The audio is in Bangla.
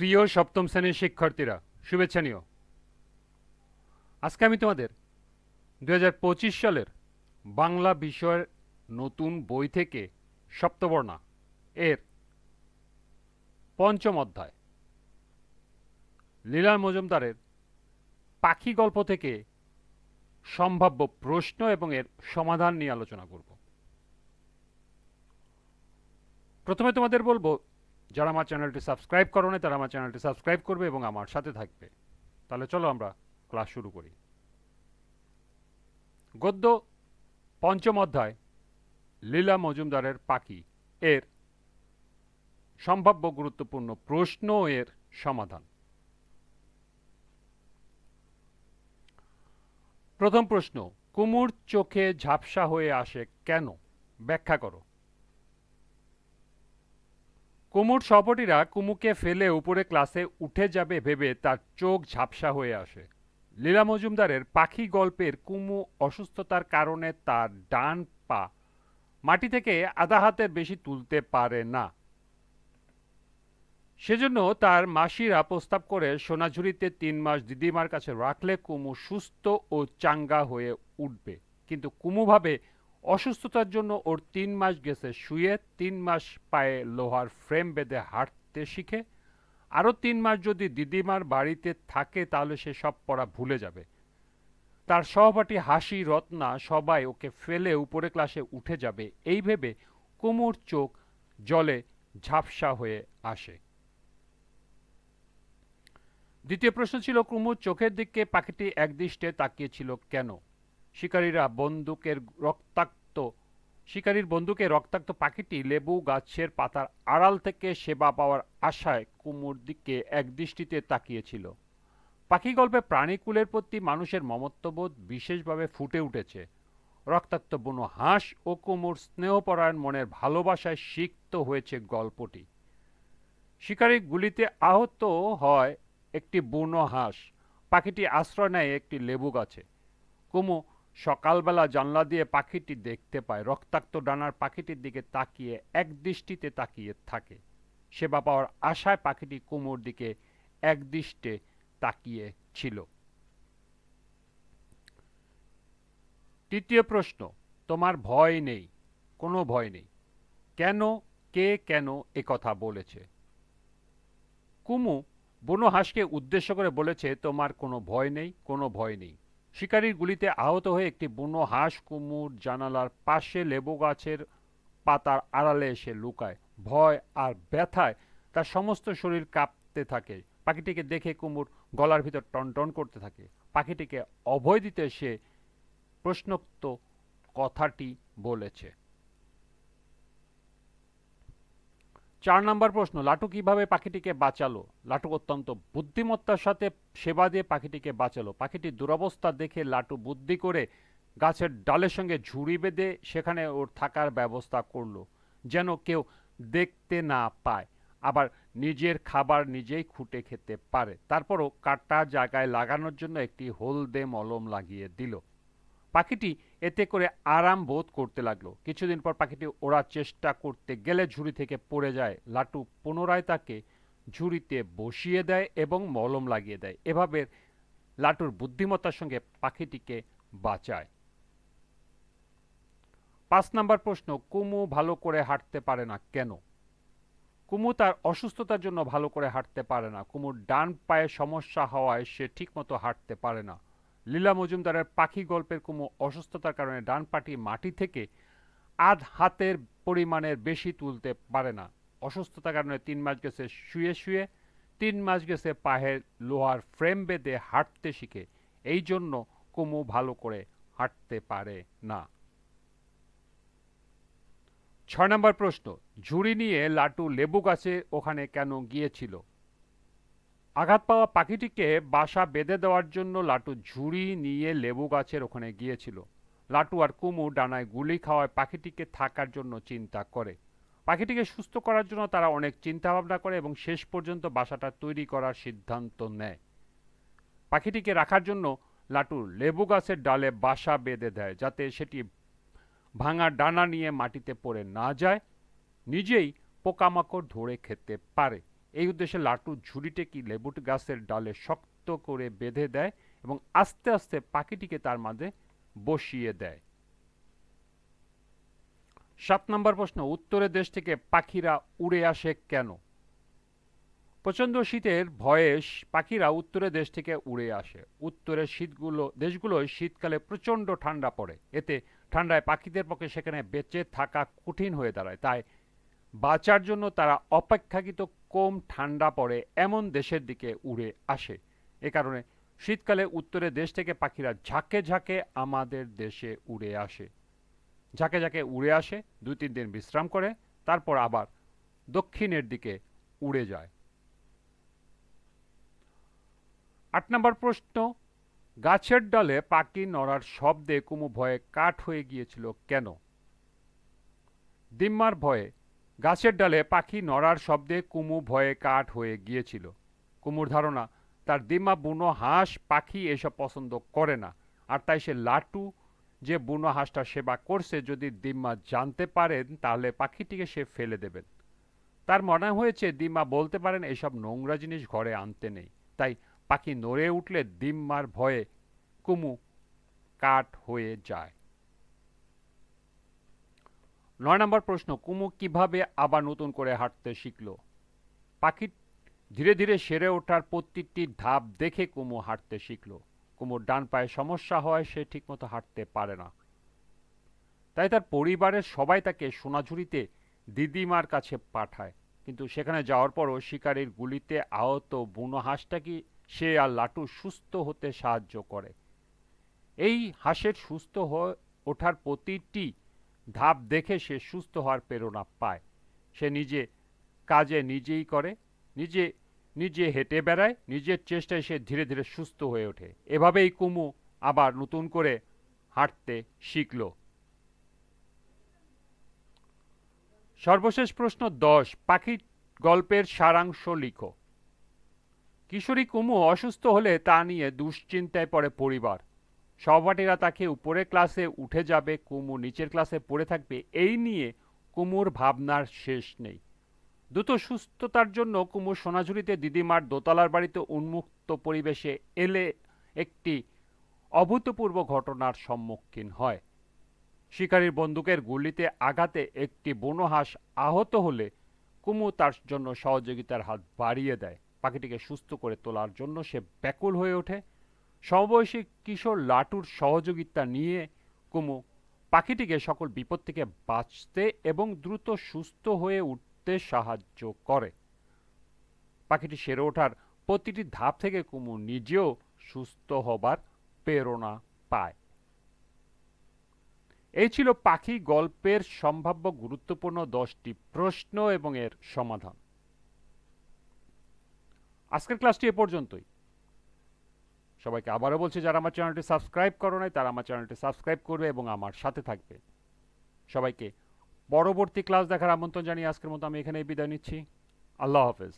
প্রিয় সপ্তম শ্রেণীর শিক্ষার্থীরা, শুভেচ্ছা নিও। আজকে আমি তোমাদের 2025 সালের বাংলা বিষয়ের নতুন বই থেকে সপ্তবর্ণা এর পঞ্চম অধ্যায় লীলা মজুমদারের পাখি গল্প থেকে সম্ভাব্য প্রশ্ন এবং এর সমাধান নিয়ে আলোচনা করব। প্রথমে তোমাদের বলবো, যারা আমার চ্যানেলটি সাবস্ক্রাইব করো না তারা আমার চ্যানেলটি সাবস্ক্রাইব করবে এবং আমার সাথে থাকবে। তাহলে চলো আমরা ক্লাস শুরু করি। গদ্য পঞ্চম অধ্যায় লীলা মজুমদারের পাখি এর সম্ভাব্য গুরুত্বপূর্ণ প্রশ্ন এর সমাধান। প্রথম প্রশ্ন, কুমুর চোখে ঝাপসা হয়ে আসে কেন? ব্যাখ্যা করো। কুমুর সহপাঠীরা কুমুকে ফেলে উপরে ক্লাসে উঠে যাবে ভেবে তার চোখ ঝাপসা হয়ে আসে। লীলা মজুমদারের পাখি গল্পের কুমু অসুস্থতার কারণে তার ডান পা মাটি থেকে আধা হাতের বেশি তুলতে পারে না। সেজন্য তার মাসিরা প্রস্তাব করে সোনাঝুরিতে ৩ মাস দিদিমার কাছে রাখলে কুমু সুস্থ ও চাঙ্গা হয়ে উঠবে। কিন্তু কুমু ভাবে অসুস্থতার জন্য ওর ৩ মাস গেছে শুয়ে, ৩ মাস পায়ে লোহার ফ্রেম বেঁধে হাঁটতে শিখে। আরও ৩ মাস যদি দিদিমার বাড়িতে থাকে তাহলে সে সব পড়া ভুলে যাবে। তার সহপাঠী হাসি, রত্না সবাই ওকে ফেলে উপরে ক্লাসে উঠে যাবে এই ভেবে কুমুর চোখ জলে ঝাপসা হয়ে আসে। দ্বিতীয় প্রশ্ন ছিল, কুমুর চোখের দিকে পাখিটি একদৃষ্টে তাকিয়েছিল কেন? শিকারীর বন্দুকে রক্তাক্ত পাখিটি লেবু গাছের পাতার আড়াল থেকে সেবা পাওয়ার আশায় কুমুর দিকে একদৃষ্টিতে তাকিয়েছিল। পাখি গল্পে প্রাণীকুলের প্রতি মানুষের মমত্ববোধ বিশেষভাবে ফুটে উঠেছে। রক্তাক্ত বুনো হাঁস ও কুমুর স্নেহপরায়ণ মনের ভালোবাসায় সিক্ত হয়েছে গল্পটি। শিকারীর গুলিতে আহত হয় একটি বুনো হাঁস। পাখিটি আশ্রয় নেয় একটি লেবু গাছে। কুমু সকালবেলা জানলা দিয়ে পাখিটি দেখতে পায়। রক্তাক্ত ডানার পাখিটির দিকে তাকিয়ে একদৃষ্টিতে তাকিয়ে থাকে। সেবা পাওয়ার আশায় পাখিটি কুমুর দিকে একদৃষ্টে তাকিয়ে ছিল। তৃতীয় প্রশ্ন, তোমার ভয় নেই? কোনো ভয় নেই। কেন? কে কেন একথা বলেছে? কুমু বুনো হাঁসকে উদ্দেশ্য করে বলেছে, তোমার কোনো ভয় নেই, কোনো ভয় নেই। শিকারীর গুলিতে আহত হয়ে একটি বুনো হাঁস কুমুর জানালার পাশে লেবু গাছের পাতার আড়ালে এসে লুকায়। ভয় আর ব্যথায় তার সমস্ত শরীর কাঁপতে থাকে। পাখিটিকে দেখে কুমুর গলার ভিতর টনটন করতে থাকে। পাখিটিকে অভয় দিতে সে প্রশ্নোক্ত কথাটি বলেছে। ৪ নম্বর প্রশ্ন, লাটু কিভাবে পাখিটিকে বাঁচালো? লাটু অত্যন্ত বুদ্ধিমত্তার সাথে সেবা দিয়ে পাখিটিকে বাঁচালো। পাখিটির দুরবস্থা দেখে লাটু বুদ্ধি করে গাছের ডালের সঙ্গে ঝুড়ি বেঁধে সেখানে ওর থাকার ব্যবস্থা করলো, যেন কেউ দেখতে না পায়, আবার নিজের খাবার নিজেই খুঁটে খেতে পারে। তারপরও কাটা জায়গায় লাগানোর জন্য একটি হলদে মলম লাগিয়ে দিল। পাখিটি এতে করে আরাম বোধ করতে লাগলো। কিছুদিন পর পাখিটি ওড়ার চেষ্টা করতে গেলে ঝুড়ি থেকে পড়ে যায়। লাটু পুনরায় তাকে ঝুড়িতে বসিয়ে দেয় এবং মলম লাগিয়ে দেয়। এভাবে লাটুর বুদ্ধিমত্তার সঙ্গে পাখিটিকে বাঁচায়। ৫ নম্বর প্রশ্ন, কুমু ভালো করে হাঁটতে পারে না কেন? কুমু তার অসুস্থতার জন্য ভালো করে হাঁটতে পারে না। কুমুর ডান পায়ে সমস্যা হওয়ায় সে ঠিকমতো হাঁটতে পারে না। লীলা মজুমদারের পাখি গল্পের কুমু অসুস্থতার কারণে ডান পাটি মাটি থেকে আধ হাতের পরিমাণের বেশি তুলতে পারে না। অসুস্থতার কারণে ৩ মাস গেছে শুয়ে শুয়ে, ৩ মাস গেছে পায়ে লোহার ফ্রেম বেঁধে হাঁটতে শিখে। এই জন্য কুমু ভালো করে হাঁটতে পারে না। ৬ নম্বর প্রশ্ন, ঝুড়ি নিয়ে লাটু লেবু গাছে ওখানে কেন গিয়েছিল? আঘাত পাওয়া পাখিটিকে বাসা বেঁধে দেওয়ার জন্য লাটু ঝুড়ি নিয়ে লেবু গাছের ওখানে গিয়েছিল। লাটু আর কুমু ডানায় গুলি খাওয়ায় পাখিটিকে থাকার জন্য চিন্তা করে। পাখিটিকে সুস্থ করার জন্য তারা অনেক চিন্তা ভাবনা করে এবং শেষ পর্যন্ত বাসাটা তৈরি করার সিদ্ধান্ত নেয়। পাখিটিকে রাখার জন্য লাটু লেবু গাছের ডালে বাসা বেঁধে দেয়, যাতে সেটি ভাঙা ডানা নিয়ে মাটিতে পড়ে না যায়, নিজেই পোকামাকড় ধরে খেতে পারে। এই উদ্দেশ্যে লাটু ঝুড়িটি লেবু গাছের ডালে শক্ত করে বেঁধে দেয় এবং আস্তে আস্তে পাখিটিকে তার মাঝে বসিয়ে দেয়। 7 নম্বর প্রশ্ন, উত্তরের দেশ থেকে পাখিরা উড়ে আসে কেন? প্রচণ্ড শীতের ভয়ে পাখিরা উত্তরের দেশ থেকে উড়ে আসে। উত্তরের দেশগুলোয় শীতকালে প্রচণ্ড ঠান্ডা পড়ে। এতে ঠান্ডায় পাখিদের পক্ষে সেখানে বেঁচে থাকা কঠিন হয়ে দাঁড়ায়। তাই বাঁচার জন্য তারা অপেক্ষাকৃত কম ঠান্ডা পড়ে এমন দেশের দিকে উড়ে আসে। এ কারণে শীতকালে উত্তরের দেশ থেকে পাখিরা ঝাঁকে ঝাঁকে আমাদের দেশে উড়ে আসে। ঝাঁকে ঝাঁকে উড়ে আসে, 2-3 দিন বিশ্রাম করে, তারপর আবার দক্ষিণের দিকে উড়ে যায়। 8 নম্বর প্রশ্ন, গাছের ডালে পাখি নড়ার শব্দে কুমু ভয়ে কাঠ হয়ে গিয়েছিল কেন? দিম্মার ভয়ে গাছের ডালে পাখি নড়ার শব্দে কুমু ভয়ে কাঠ হয়ে গিয়েছিল। কুমুর ধারণা তার দিম্মা বুনো হাঁস পাখি এসব পছন্দ করে না, আর তাই সে লাটু যে বুনো হাঁসটা সেবা করছে যদি দিম্মা জানতে পারেন তাহলে পাখিটিকে সে ফেলে দেবেন। তার মনে হয়েছে দিম্মা বলতে পারেন এসব নোংরা জিনিস ঘরে আনতে নেই। তাই পাখি নড়ে উঠলে দিম্মার ভয়ে কুমু কাঠ হয়ে যায়। 9 নম্বর প্রশ্ন, কুমু কিভাবে আবার নতুন করে হাঁটতে শিখল? পাখি ধীরে ধীরে সেরে ওঠার প্রতিটি ধাপ দেখে কুমু হাঁটতে শিখল। কুমুর ডান পায়ে সমস্যা হয়, সে ঠিকমতো হাঁটতে পারে না। তাই তার পরিবারের সবাই তাকে সোনাঝুরিতে দিদিমার কাছে পাঠায়। কিন্তু সেখানে যাওয়ার পরও শিকারীর গুলিতে আহত বুনো হাঁসটাকে সে আর লাটু সুস্থ হতে সাহায্য করে। এই হাঁসের সুস্থ হয়ে ওঠার প্রতিটি ধাপ দেখে সে সুস্থ হওয়ার প্রেরণা পায়। সে নিজে কাজে নিজেই করে, নিজে নিজে হেঁটে বেড়ায়, নিজের চেষ্টায় সে ধীরে ধীরে সুস্থ হয়ে ওঠে। এভাবেই কুমু আবার নতুন করে হাঁটতে শিখল। সর্বশেষ প্রশ্ন 10, পাখি গল্পের সারাংশ লিখো। কিশোরী কুমু অসুস্থ হলে তা নিয়ে দুশ্চিন্তায় পড়ে পরিবার। সহপাঠীরা তাকে উপরের ক্লাসে উঠে যাবে, কুমু নিচের ক্লাসে পড়ে থাকবে, এই নিয়ে কুমুর ভাবনার শেষ নেই। দ্রুত সুস্থতার জন্য কুমু সোনাঝুরিতে দিদিমার দোতলার বাড়িতে উন্মুক্ত পরিবেশে এলে একটি অভূতপূর্ব ঘটনার সম্মুখীন হয়। শিকারীর বন্দুকের গুলিতে আঘাতে একটি বুনো হাঁস আহত হলে কুমু তার জন্য সহযোগিতার হাত বাড়িয়ে দেয়। পাখিটিকে সুস্থ করে তোলার জন্য সে ব্যাকুল হয়ে ওঠে। সমবয়সী কিশোর লাটুর সহযোগিতা নিয়ে কুমু পাখিটিকে সকল বিপদ থেকে বাঁচতে এবং দ্রুত সুস্থ হয়ে উঠতে সাহায্য করে। পাখিটি সেরে ওঠার প্রতিটি ধাপ থেকে কুমু নিজেও সুস্থ হবার প্রেরণা পায়। এই ছিল পাখি গল্পের সম্ভাব্য গুরুত্বপূর্ণ 10টি প্রশ্ন এবং এর সমাধান। আজকের ক্লাসটি এ পর্যন্তই। সবাইকে আবারও বলছি, যারা আমার চ্যানেলটি সাবস্ক্রাইব করো নাই তারা আমার চ্যানেলটি সাবস্ক্রাইব করবে এবং আমার সাথে থাকবে। সবাইকে পরবর্তী ক্লাস দেখার আমন্ত্রণ জানিয়ে আজকের মতো আমি এখানেই বিদায় নিচ্ছি। আল্লাহ হাফেজ।